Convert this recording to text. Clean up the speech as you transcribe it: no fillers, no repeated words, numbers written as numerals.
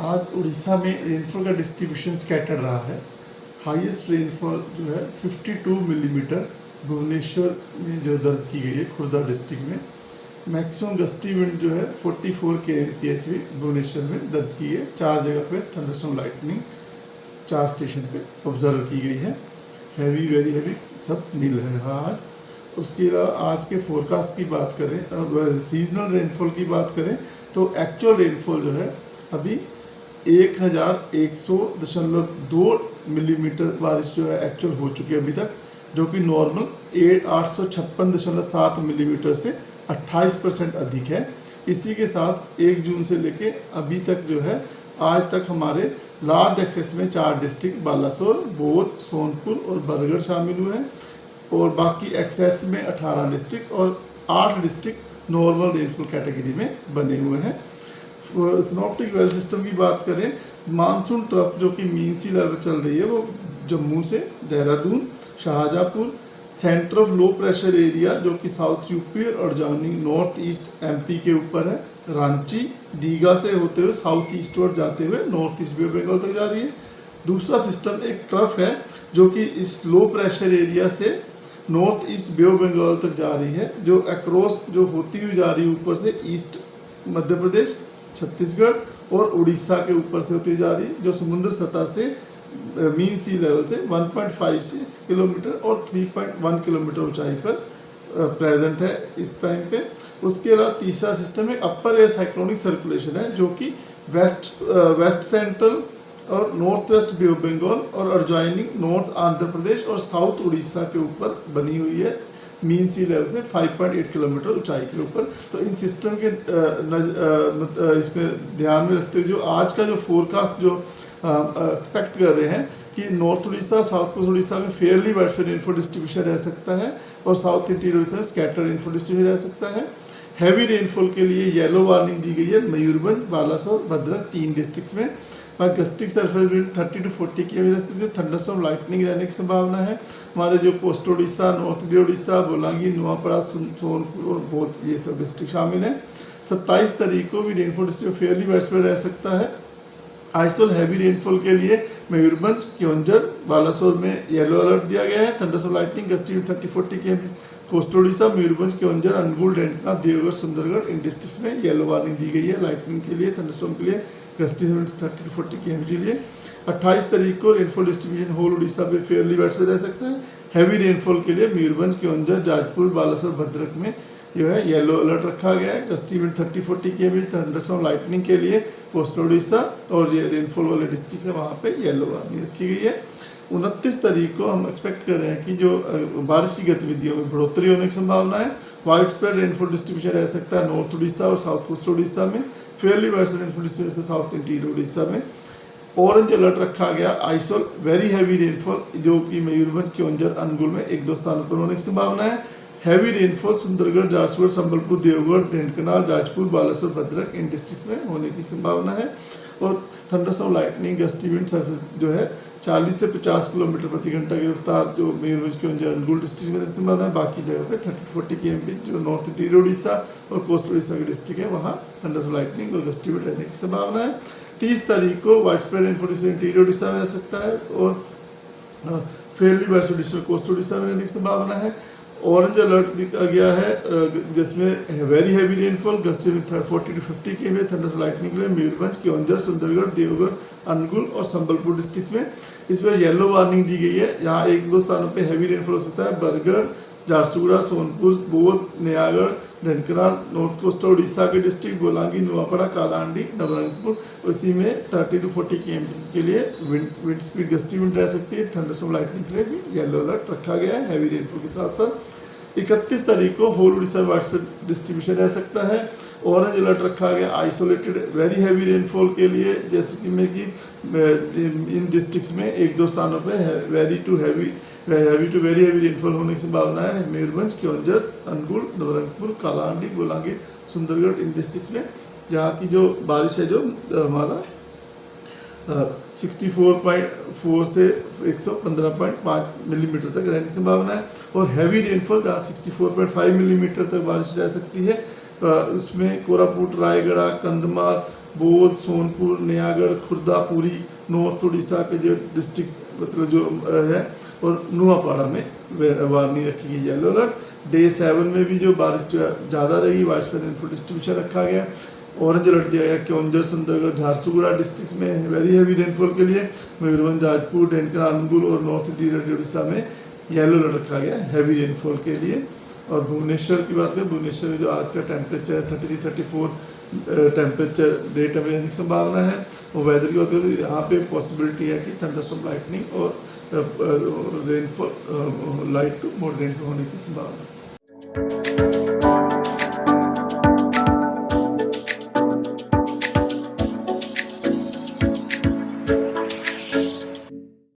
आज उड़ीसा में रेनफॉल का डिस्ट्रीब्यूशन स्कैटर रहा है। हाईएस्ट रेनफॉल जो है 52 मिलीमीटर भुवनेश्वर में जो दर्ज की गई है, खुर्दा डिस्ट्रिक्ट में। मैक्सिमम गस्टी विंड जो है 44 kmph भी भुवनेश्वर में दर्ज की है। 4 जगह पे थंडरस्टॉर्म लाइटनिंग 4 स्टेशन पे ऑब्जर्व की गई है। हैवी, वेरी हैवी, सब नील है आज। उसके अलावा आज के फोरकास्ट की बात करें, अब सीजनल रेनफॉल की बात करें तो एक्चुअल रेनफॉल जो है अभी 1100.2 मिलीमीटर बारिश जो है एक्चुअल हो चुकी है अभी तक, जो कि नॉर्मल 856.7 मिलीमीटर से 28% अधिक है। इसी के साथ 1 जून से लेके अभी तक जो है आज तक हमारे लार्ज एक्सेस में 4 डिस्ट्रिक्ट बालासोर, बौद्ध, सोनपुर और बरगढ़ शामिल हुए हैं, और बाकी एक्सेस में 18 डिस्ट्रिक्ट और 8 डिस्ट्रिक्ट नॉर्मल रेनफॉल कैटेगरी में बने हुए हैं। सिनॉप्टिक वेदर सिस्टम की बात करें, मानसून ट्रफ जो कि मीन सी लेवल चल रही है वो जम्मू से Dehradun, Shahjahanpur, centre of low pressure area जो कि साउथ यूपी और अडजानी नॉर्थ ईस्ट एमपी के ऊपर है, रांची, दीघा से होते हुए साउथ ईस्टवर्ड जाते हुए north east bay of Bengal तक जा रही है। दूसरा सिस्टम एक ट्रफ है जो कि इस लो प्रेशर एरिया से north east bay of Bengal तक जा रही है, जो अक्रॉस जो होती हुई जा रही है ऊपर से ईस्ट मध्य प्रदेश, छत्तीसगढ़ और उड़ीसा के ऊपर से होती जा रही है, जो समुद्र सतह से मीन सी लेवल से 1.5 किलोमीटर और 3.1 किलोमीटर ऊंचाई पर प्रेजेंट है इस टाइम पे। उसके अलावा तीसरा सिस्टम एक अपर एयर साइक्लोनिक सर्कुलेशन है जो कि वेस्ट सेंट्रल और north west bay of Bengal और एडजॉइनिंग नॉर्थ आंध्र प्रदेश और साउथ उड़ीसा के ऊपर बनी हुई है, मीन सी लेवल से 5.8 किलोमीटर ऊंचाई के ऊपर। तो इन सिस्टम के इसमें ध्यान में रखते हुए जो आज का जो फोरकास्ट जो एक्सपेक्ट कर रहे हैं कि north Orissa, south coast Orissa में फेयरली वाइडस्प्रेड रेनफॉल डिस्ट्रीब्यूशन रह सकता है और साउथ इंटीरियर उड़ीसा में स्कैटर रेनफॉल डिस्ट्रीब्यूशन रह सकता है। हैवी रेनफॉल के लिए येलो वार्निंग दी गई है मयूरभंज, बालासोर, भद्रक 3 डिस्ट्रिक्ट्स में। गस्टिक सरफेस विंड 30 to 40 की स्थिति, थंडरस्टॉर्म लाइटनिंग रहने की संभावना है। हमारे जो coastal Orissa, north east Orissa, Bolangir, Nuapada, Sonepur और बौद्ध ये सब डिस्ट्रिक्ट शामिल हैं। 27 तारीख को भी रेनफॉल डिस्ट्रीब्यूशन फेयरली वाइडस्प्रेड रह सकता है। आइसोल हैवी रेनफॉल के लिए मयूरभंज, क्योंझर, बालासोर में येलो अलर्ट दिया गया है। थंडरस्टॉर्म लाइटनिंग गस्टिंग 30-40 की कोस्टल उड़ीसा, मयूरभंज, क्योंझर, अनुगुल, ढेंकनाथ, देवगढ़, सुंदरगढ़ इन डिस्ट्रिक्ट में येलो वार्निंग दी गई है लाइटनिंग के लिए, थंडरस्टॉर्म के लिए, गस्टिंग 30-40 की के लिए। 28 तारीख को रेनफॉल डिस्ट्रीब्यूशन होल उड़ीसा में फेयरली वाइडस्प्रेड रह सकता है। हैवी रेनफॉल के लिए मयूरभंज, क्योंझर, जाजपुर, बालासोर, भद्रक में जो है येलो अलर्ट रखा गया है। गस्टी विंड 30-40 की थंडरस्टॉर्म लाइटनिंग के लिए कोस्टल उड़ीसा और ये रेनफॉल वाले डिस्ट्रिक्ट है वहाँ पे येलो वार्निंग रखी गई है। 29 तारीख को हम एक्सपेक्ट कर रहे हैं कि जो बारिश की गतिविधियों में बढ़ोतरी होने की संभावना है। वाइड स्प्रेड रेनफॉल डिस्ट्रीब्यूशन रह सकता है नॉर्थ उड़ीसा और साउथ कोस्ट उड़ीसा में, fairly wide spread rainfall distribution south interior Orissa में। ऑरेंज अलर्ट रखा गया आइसोल वेरी हैवी रेनफॉल जो कि मयूरभंज, क्योंझर, अनुगुल में 1-2 स्थानों पर होने की संभावना है। हैवी रेनफॉल सुंदरगढ़, जाजपुर, संबलपुर, देवगढ़, ढेंकनाथ, जाजपुर, बालासोर, भद्रक इन डिस्ट्रिक्ट में होने की संभावना है। और थंडरस्टॉर्म लाइटनिंग गस्टी विंड जो है 40 से 50 किलोमीटर प्रति घंटा की रफ्तार जो मयूरभंज, क्योंझर, अनुगुल डिस्ट्रिक्ट में संभावना है। बाकी जगह पे 30-40 kmph जो नॉर्थ इंटीरियर उड़ीसा और कोस्ट उड़ीसा के डिस्ट्रिक्ट है वहाँ थंडरस्टॉर्म लाइटनिंग और गस्टी विंड रहने की संभावना है। 30 तारीख को wide spread rainfall interior Orissa में रह सकता है और फेयरली वाइडस्प्रेड कोस्ट उड़ीसा में रहने की संभावना है। ऑरेंज अलर्ट दिया गया है जिसमें very heavy rainfall gusting 40 to 50 kmph thunderstorm lightning के लिए मयूरभंज, क्योंझर, सुंदरगढ़, देवगढ़, अनुगुल और संबलपुर डिस्ट्रिक्ट में। इसमें येलो वार्निंग दी गई है, यहाँ 1-2 स्थानों पे हैवी रेनफॉल हो सकता है। बरगढ़, झारसुगुड़ा, सोनपुर, बौद्ध, नयागढ़, ढेंकनाथ, नॉर्थ कोस्ट उड़ीसा के डिस्ट्रिक्ट, बोलांगी, नुआपड़ा, कालाहांडी, नवरंगपुर, उसी में 30 to 40 kmph के लिए विंड स्पीड गस्टी विंड रह सकती है। थंडरस्टॉर्म लाइटनिंग के लिए भी येलो अलर्ट रखा गया है हैवी रेनफॉल के साथ साथ। 31 तारीख को होल उड़ीसा में वाइडस्प्रेड डिस्ट्रीब्यूशन रह सकता है। ऑरेंज अलर्ट रखा गया आइसोलेटेड वेरी हैवी रेनफॉल के लिए, जैसे कि में कि इन डिस्ट्रिक्ट्स में 1-2 स्थानों पे very to very heavy rainfall होने की संभावना है। मयूरभंज, क्योंझर, अनुगुल, नवरंगपुर, कालाहांडी, बोलांगी, सुंदरगढ़ इन डिस्ट्रिक्ट्स में जहाँ की जो बारिश है जो हमारा 64.4 से 115.5 मिलीमीटर तक रहने की संभावना है। और हैवी रेनफॉल जहाँ 64.5 मिलीमीटर तक बारिश रह सकती है उसमें कोरापुट, रायगढ़, कंधमाल, बौद्ध, सोनपुर, नयागढ़, खुर्दा, पुरी, नॉर्थ उड़ीसा के जो डिस्ट्रिक्ट मतलब जो है, और नुआपाड़ा में वार्निंग रखी गई येलो अलर्ट। डे 7 में भी जो बारिश ज़्यादा रहेगी, वाइड स्प्रेड रेनफॉल डिस्ट्रीब्यूशन रखा गया। ऑरेंज अलर्ट दिया गया केओंझर, सुंदरगढ़, झारसुगुड़ा डिस्ट्रिक्ट में वेरी हैवी रेनफॉल के लिए। मयूरभंज, जाजपुर, ढेंकनाल, अनुगुल और नॉर्थ इंटीरियर उड़ीसा में येलो अलर्ट रखा गया हैवी रेनफॉल के लिए। और भुवनेश्वर की बात करें, भुवनेश्वर में जो आज का टेम्परेचर है 33-34 टेम्परेचर डे टेम्परेचर की संभावना है। और वेदर की बात करें तो यहाँ पे पॉसिबिलिटी है कि थंडरस्टॉर्म, लाइटनिंग और रेनफॉल लाइट टू मॉडरेट होने की संभावना है।